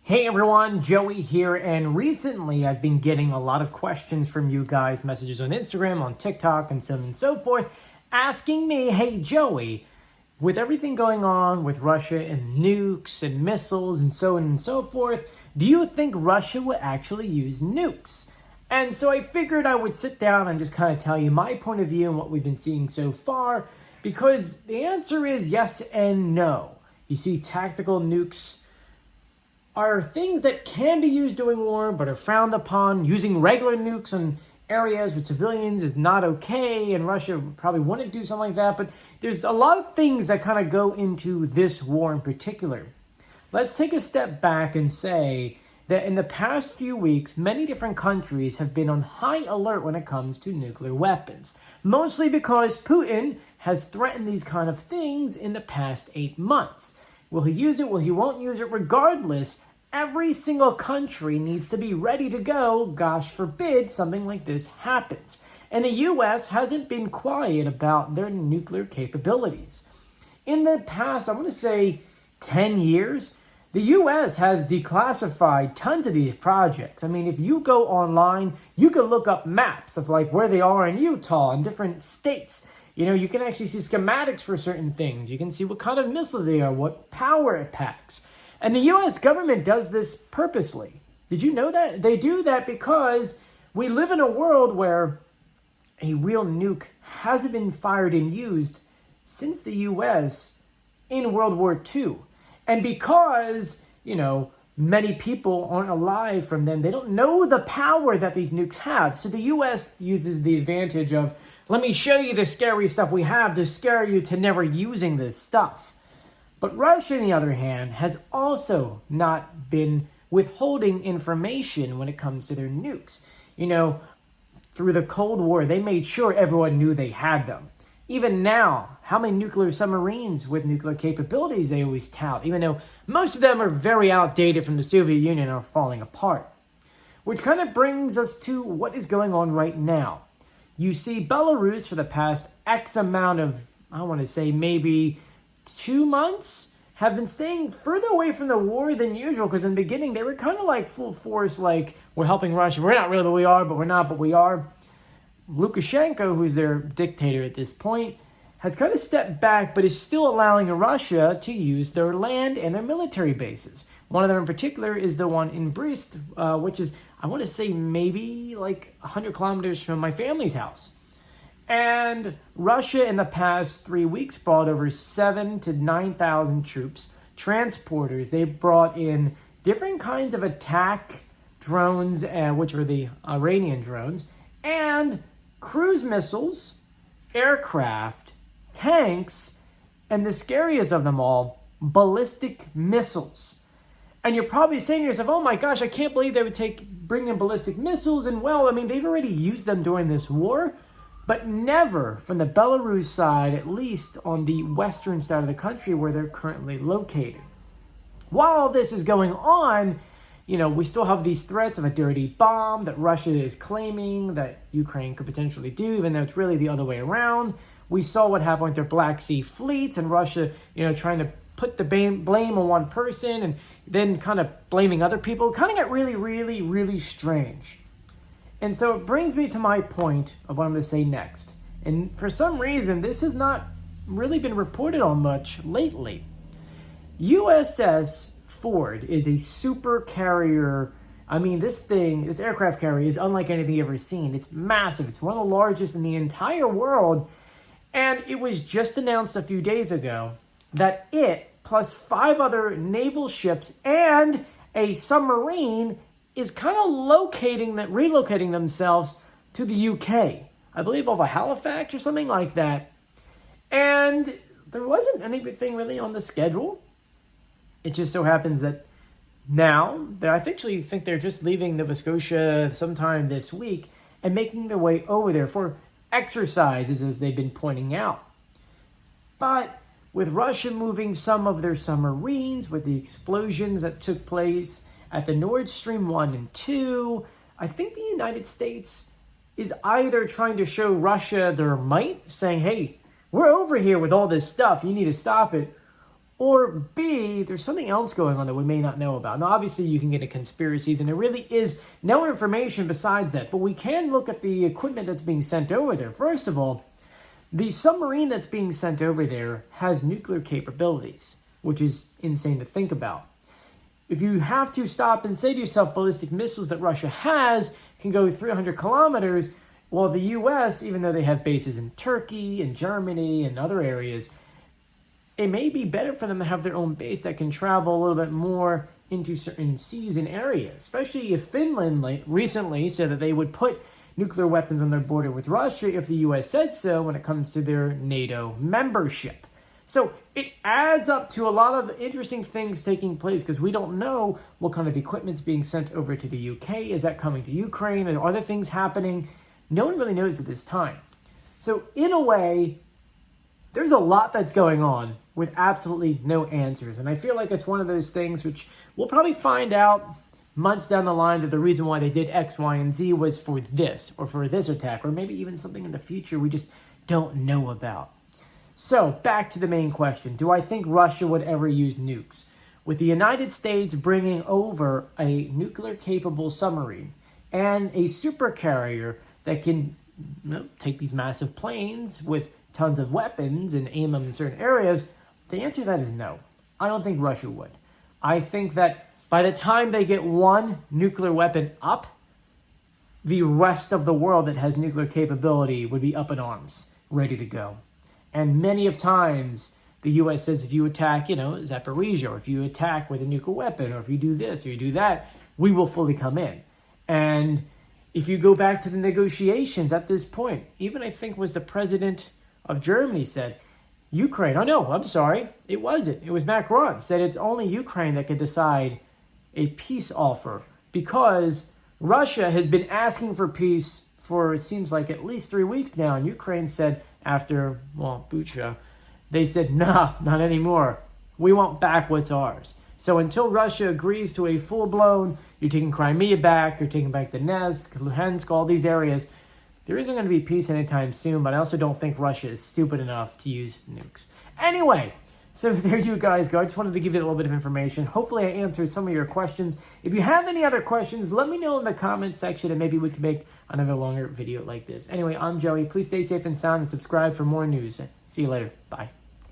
Hey everyone, Joey here, and recently I've been getting a lot of questions from you guys, messages on Instagram, on TikTok, and so on and so forth, asking me, hey Joey, with everything going on with Russia and nukes and missiles and so on and so forth, do you think Russia will actually use nukes? And so I figured I would sit down and just kind of tell you my point of view and what we've been seeing so far, because the answer is yes and no. You see, tactical nukes are things that can be used during war but are frowned upon. Using regular nukes on areas with civilians is not okay, and Russia probably wouldn't do something like that. But there's a lot of things that kind of go into this war in particular. Let's take a step back and say that in the past few weeks, many different countries have been on high alert when it comes to nuclear weapons, mostly because Putin has threatened these kind of things in the past 8 months. Will he use it? Will he won't use it? Regardless, every single country needs to be ready to go, gosh forbid, something like this happens. And the U.S. hasn't been quiet about their nuclear capabilities. In the past, I want to say 10 years, the U.S. has declassified tons of these projects. I mean, if you go online, you can look up maps of like where they are in Utah and different states. You know, you can actually see schematics for certain things. You can see what kind of missiles they are, what power it packs. And the U.S. government does this purposely. Did you know that? They do that because we live in a world where a real nuke hasn't been fired and used since the U.S. in World War II. And because, many people aren't alive from them, they don't know the power that these nukes have. So the U.S. uses the advantage of, let me show you the scary stuff we have to scare you to never using this stuff. But Russia, on the other hand, has also not been withholding information when it comes to their nukes. Through the Cold War, they made sure everyone knew they had them. Even now, how many nuclear submarines with nuclear capabilities they always tout, even though most of them are very outdated from the Soviet Union and are falling apart. Which kind of brings us to what is going on right now. You see, Belarus for the past X amount of, I want to say maybe 2 months, have been staying further away from the war than usual, because in the beginning they were kind of like full force, like, we're helping Russia. We're not really, but we are, but we're not, but we are. Lukashenko, who's their dictator at this point, has kind of stepped back, but is still allowing Russia to use their land and their military bases. One of them in particular is the one in Brest, which is, I want to say maybe like 100 kilometers from my family's house. And Russia in the past 3 weeks brought over 7,000 to 9,000 troops, transporters. They brought in different kinds of attack drones, which are the Iranian drones, and cruise missiles, aircraft, tanks, and the scariest of them all, ballistic missiles. And you're probably saying to yourself, oh my gosh, I can't believe they would bring in ballistic missiles. And well, I mean, they've already used them during this war, but never from the Belarus side, at least on the western side of the country where they're currently located. While all this is going on, we still have these threats of a dirty bomb that Russia is claiming that Ukraine could potentially do, even though it's really the other way around. We saw what happened with their Black Sea fleets and Russia, trying to put the blame on one person and then kind of blaming other people. It kind of got really, really, really strange. And so it brings me to my point of what I'm going to say next. And for some reason, this has not really been reported on much lately. USS Ford is a super carrier. I mean, this aircraft carrier is unlike anything you've ever seen. It's massive. It's one of the largest in the entire world. And it was just announced a few days ago that it, plus 5 other naval ships and a submarine, is kind of relocating themselves to the UK. I believe off of Halifax or something like that. And there wasn't anything really on the schedule. It just so happens that now, I actually think they're just leaving Nova Scotia sometime this week and making their way over there for exercises, as they've been pointing out. But with Russia moving some of their submarines, with the explosions that took place at the Nord Stream 1 and 2, I think the United States is either trying to show Russia their might, saying, hey, we're over here with all this stuff, you need to stop it, Or B, there's something else going on that we may not know about. Now, obviously, you can get into conspiracies, and there really is no information besides that. But we can look at the equipment that's being sent over there. First of all, the submarine that's being sent over there has nuclear capabilities, which is insane to think about. If you have to stop and say to yourself, ballistic missiles that Russia has can go 300 kilometers, while the U.S., even though they have bases in Turkey and Germany and other areas, it may be better for them to have their own base that can travel a little bit more into certain seas and areas, especially if Finland recently said that they would put nuclear weapons on their border with Russia if the U.S. said so when it comes to their NATO membership. So it adds up to a lot of interesting things taking place because we don't know what kind of equipment's being sent over to the UK. Is that coming to Ukraine? Are other things happening? No one really knows at this time. So in a way, there's a lot that's going on with absolutely no answers. And I feel like it's one of those things which we'll probably find out months down the line that the reason why they did X, Y, and Z was for this or for this attack, or maybe even something in the future we just don't know about. So back to the main question. Do I think Russia would ever use nukes? With the United States bringing over a nuclear-capable submarine and a supercarrier that can take these massive planes with tons of weapons and aim them in certain areas, the answer to that is no. I don't think Russia would. I think that by the time they get one nuclear weapon up, the rest of the world that has nuclear capability would be up in arms, ready to go. And many of times, the U.S. says if you attack, Zaporizhia, or if you attack with a nuclear weapon, or if you do this or you do that, we will fully come in. And if you go back to the negotiations at this point, even I think was the president of Germany said, Ukraine, it wasn't. It was Macron said it's only Ukraine that can decide a peace offer because Russia has been asking for peace for, it seems like, at least 3 weeks now. And Ukraine said after, Bucha, they said, nah, not anymore. We want back what's ours. So until Russia agrees to a full-blown, you're taking Crimea back, you're taking back Donetsk, Luhansk, all these areas, there isn't going to be peace anytime soon, but I also don't think Russia is stupid enough to use nukes. Anyway, so there you guys go. I just wanted to give you a little bit of information. Hopefully I answered some of your questions. If you have any other questions, let me know in the comment section and maybe we can make another longer video like this. Anyway, I'm Joey. Please stay safe and sound and subscribe for more news. See you later. Bye.